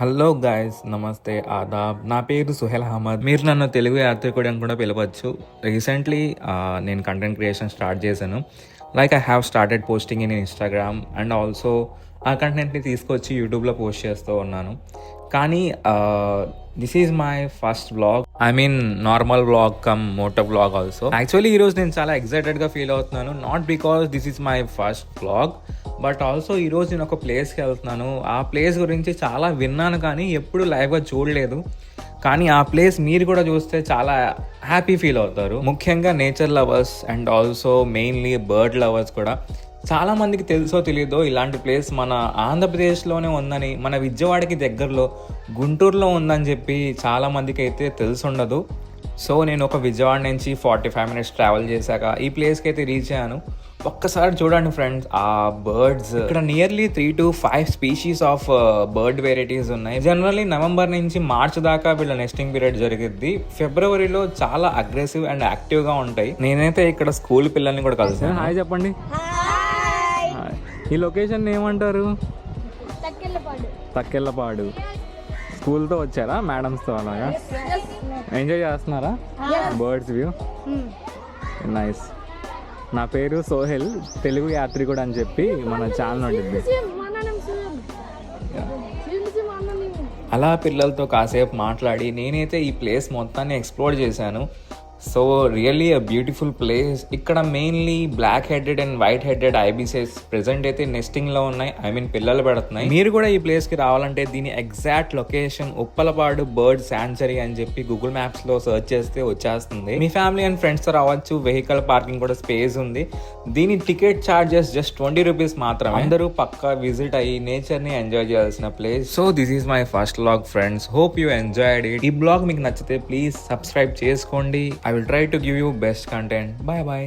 Hello guys, నమస్తే, ఆదాబ్. నా పేరు సుహెల్ అహ్మద్. మీరు నన్ను తెలుగు యాత్రికుడు అని కూడా పిలవచ్చు. రీసెంట్లీ నేను కంటెంట్ క్రియేషన్ స్టార్ట్ చేశాను. Like I have started posting in Instagram and also ఆ కంటెంట్ని తీసుకొచ్చి యూట్యూబ్లో పోస్ట్ చేస్తూ ఉన్నాను. కానీ this is my first vlog. I mean normal vlog cum moto vlog also. Actually ఈరోజు నేను చాలా ఎక్సైటెడ్గా ఫీల్ అవుతున్నాను. Not because this is my first vlog, but also ఈరోజు నేను ఒక ప్లేస్కి వెళ్తున్నాను. ఆ ప్లేస్ గురించి చాలా విన్నాను కానీ ఎప్పుడు లైవ్గా చూడలేదు. కానీ ఆ ప్లేస్ మీరు కూడా చూస్తే చాలా హ్యాపీ ఫీల్ అవుతారు. ముఖ్యంగా nature lovers and also mainly bird lovers కూడా. చాలామందికి తెలుసో తెలియదో ఇలాంటి ప్లేస్ మన ఆంధ్రప్రదేశ్లోనే ఉందని, మన విజయవాడకి దగ్గరలో గుంటూరులో ఉందని చెప్పి చాలామందికి అయితే తెలిసి ఉండదు. సో నేను ఒక విజయవాడ నుంచి 45 minutes ట్రావెల్ చేశాక ఈ ప్లేస్కి అయితే రీచ్ అయ్యాను. ఒక్కసారి చూడండి ఫ్రెండ్స్, ఆ బర్డ్స్ ఇక్కడ nearly 3 to 5 species of bird varieties ఉన్నాయి. జనరల్లీ నవంబర్ నుంచి మార్చ్ దాకా వీళ్ళ నెస్టింగ్ పీరియడ్ జరిగిద్ది. ఫిబ్రవరిలో చాలా అగ్రెసివ్ అండ్ యాక్టివ్గా ఉంటాయి. నేనైతే ఇక్కడ స్కూల్ పిల్లల్ని కూడా కలిసాను. హాయ్ చెప్పండి. ఈ లొకేషన్ ఏమంటారు? తక్కెళ్ళపాడు. స్కూల్తో వచ్చారా, మేడమ్స్తో అలాగా? ఎంజాయ్ చేస్తున్నారా బర్డ్స్ వ్యూ? నైస్. నా పేరు సోహెల్, తెలుగు యాత్రికుడు అని చెప్పి మన ఛానల్ ఉంటుంది. అలా పిల్లలతో కాసేపు మాట్లాడి నేనైతే ఈ ప్లేస్ మొత్తాన్ని ఎక్స్ప్లోర్ చేశాను. So really a beautiful place. ఇక్కడ mainly black headed and white headed ibises present అయితే నెస్టింగ్లో ఉన్నాయి. ఐ మీన్ పిల్లలు పెడుతున్నాయి. మీరు కూడా ఈ ప్లేస్కి రావాలంటే దీని exact location Uppalapadu bird sanctuary అని చెప్పి గూగుల్ మ్యాప్స్లో సెర్చ్ చేస్తే వచ్చేస్తుంది. మీ ఫ్యామిలీ అండ్ ఫ్రెండ్స్తో రావచ్చు. వెహికల్ పార్కింగ్ కూడా స్పేస్ ఉంది. దీని టికెట్ ఛార్జెస్ జస్ట్ 20 rupees మాత్రమే. అందరూ పక్కా విజిట్ అయ్యి నేచర్ని ఎంజాయ్ చేయాల్సిన place. So this is my first vlog friends. Hope you enjoyed it. ఈ బ్లాగ్ మీకు నచ్చితే ప్లీజ్ సబ్స్క్రైబ్ చేసుకోండి. I will try to give you best content. Bye bye.